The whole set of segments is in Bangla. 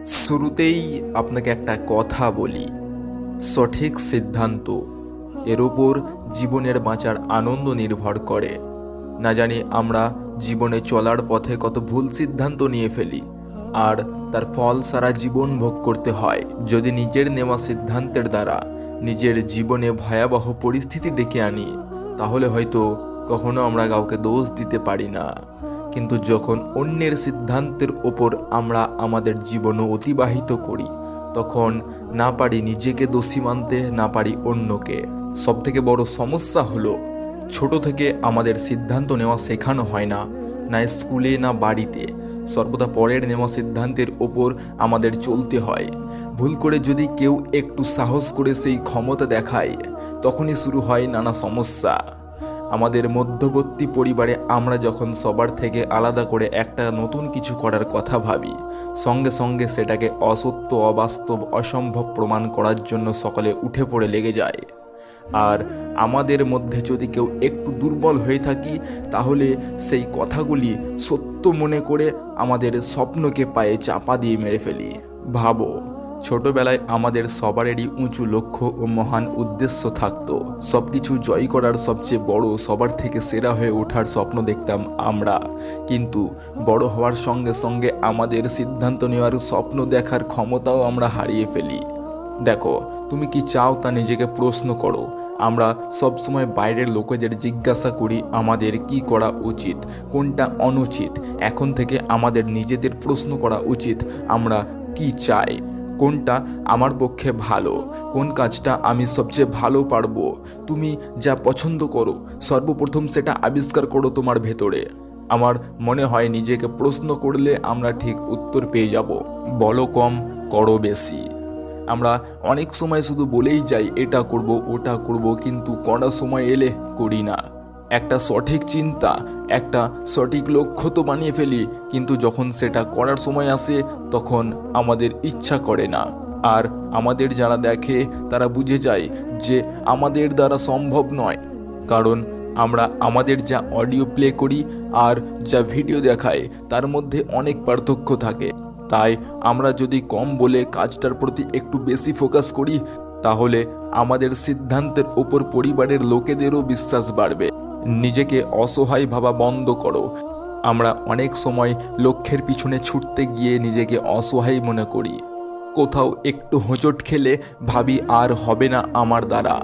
শুরুতেই আপনাকে একটা কথা বলি, সঠিক সিদ্ধান্ত এর উপর জীবনের বাঁচার আনন্দ নির্ভর করে। না জানি আমরা জীবনে চলার পথে কত ভুল সিদ্ধান্ত নিয়ে ফেলি, আর তার ফল সারা জীবন ভোগ করতে হয়। যদি নিজের নেওয়া সিদ্ধান্তের দ্বারা নিজের জীবনে ভয়াবহ পরিস্থিতি ডেকে আনি, তাহলে হয়তো কখনো আমরা কাউকে দোষ দিতে পারি না। কিন্তু যখন অন্যের সিদ্ধান্তের ওপর আমরা আমাদের জীবনও অতিবাহিত করি, তখন না পারি নিজেকে দোষী মানতে, না পারি অন্যকে। সবথেকে বড় সমস্যা হলো, ছোট থেকে আমাদের সিদ্ধান্ত নেওয়া শেখানো হয় না, না স্কুলে না বাড়িতে। সর্বদা পরের নেওয়া সিদ্ধান্তের ওপর আমাদের চলতে হয়। ভুল করে যদি কেউ একটু সাহস করে সেই ক্ষমতা দেখায়, তখনই শুরু হয় নানা সমস্যা। আমাদের মধ্যবর্তী পরিবারে আমরা যখন সবার থেকে আলাদা করে একটা নতুন কিছু করার কথা ভাবি, সঙ্গে সঙ্গে সেটাকে অসত্য, অবাস্তব, অসম্ভব প্রমাণ করার জন্য সকলে উঠে পড়ে লেগে যায়। আর আমাদের মধ্যে যদি কেউ একটু দুর্বল হয়ে থাকি, তাহলে সেই কথাগুলি সত্য মনে করে আমাদের স্বপ্নকে পায়ে চাপা দিয়ে মেরে ফেলি। ভাবো, ছোটবেলায় আমাদের সবারই উঁচু লক্ষ্য ও মহান উদ্দেশ্য থাকতো। সবকিছু জয় করার সবচেয়ে বড়, সবার থেকে সেরা হয়ে ওঠার স্বপ্ন দেখতাম আমরা। কিন্তু বড় হওয়ার সঙ্গে সঙ্গে আমাদের সিদ্ধান্ত নেওয়ার, স্বপ্ন দেখার ক্ষমতাও আমরা হারিয়ে ফেলি। দেখো, তুমি কি চাও তা নিজেকে প্রশ্ন করো। আমরা সবসময় বাইরের লোকেদের জিজ্ঞাসা করি আমাদের কি করা উচিত, কোনটা অনুচিত। এখন থেকে আমাদের নিজেদের প্রশ্ন করা উচিত, আমরা কি চাই, কোনটা আমার পক্ষে ভালো, কোন কাজটা আমি সবচেয়ে ভালো পারবো। তুমি যা পছন্দ করো, সর্বপ্রথম সেটা আবিষ্কার করো তোমার ভেতরে। আমার মনে হয় নিজেকে প্রশ্ন করলে আমরা ঠিক উত্তর পেয়ে যাব। বলো কম, করো বেশি। আমরা অনেক সময় শুধু বলেই যাই এটা করব, ওটা করব, কিন্তু করার সময় এলে করি না। একটা সঠিক চিন্তা, একটা সঠিক লক্ষ্য তো বানিয়ে ফেলি, কিন্তু যখন সেটা করার সময় আসে, তখন আমাদের ইচ্ছা করে না। আর আমাদের যারা দেখে তারা বুঝে যায় যে আমাদের দ্বারা সম্ভব নয়। কারণ আমরা আমাদের যা অডিও প্লে করি আর যা ভিডিও দেখায়, তার মধ্যে অনেক পার্থক্য থাকে। তাই আমরা যদি কম বলে কাজটার প্রতি একটু বেশি ফোকাস করি, তাহলে আমাদের সিদ্ধান্তের ওপর পরিবারের লোকেদেরও বিশ্বাস বাড়বে। নিজেকে অসহায় ভাবা বন্ধ করো। আমরা অনেক সময় লক্ষ্যের পিছনে ছুটতে গিয়ে নিজেকে অসহায় মনে করি। কোথাও একটু হোঁচট খেলে ভাবি আর হবে না আমার দ্বারা,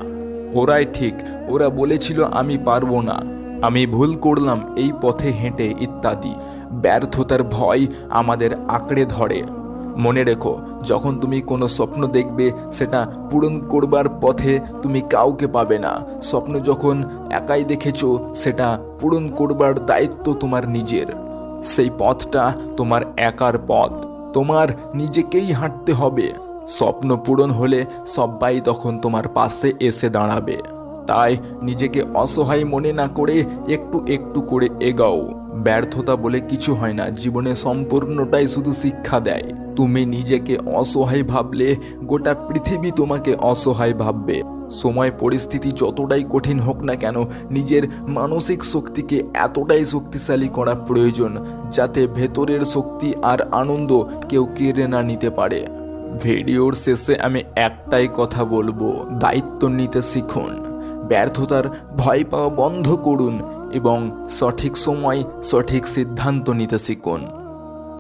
ওরাই ঠিক, ওরা বলেছিল আমি পারবো না, আমি ভুল করলাম এই পথে হেঁটে, ইত্যাদি। ব্যর্থতার ভয় আমাদের আঁকড়ে ধরে। মনে রেখো, যখন তুমি কোনো স্বপ্ন দেখবে, সেটা পূরণ করবার পথে তুমি কাউকে পাবে না। স্বপ্ন যখন একাই দেখেছো, সেটা পূরণ করবার দায়িত্ব তোমার নিজের। সেই পথটা তোমার একার পথ, তোমার নিজেকেই হাঁটতে হবে। স্বপ্ন পূরণ হলে সবাই তখন তোমার পাশে এসে দাঁড়াবে। তাই নিজেকে অসহায় মনে না করে একটু একটু করে এগাও। ব্যর্থতা বলে কিছু হয় না, জীবনে সম্পূর্ণটাই শুধু শিক্ষা দেয়। তুমি নিজেকে অসহায় ভাবলে গোটা পৃথিবী তোমাকে অসহায় ভাববে। সময় পরিস্থিতি যতটাই কঠিন হোক না কেন, নিজের মানসিক শক্তিকে এতটাই শক্তিশালী করা প্রয়োজন, যাতে ভেতরের শক্তি আর আনন্দ কেউ কেড়ে না নিতে পারে। ভিডিওর শেষে আমি একটাই কথা বলবো, দায়িত্ব নিতে শিখুন, ব্যর্থতার ভয় পাওয়া বন্ধ করুন এবং সঠিক সময় সঠিক সিদ্ধান্ত নিতে শিখুন।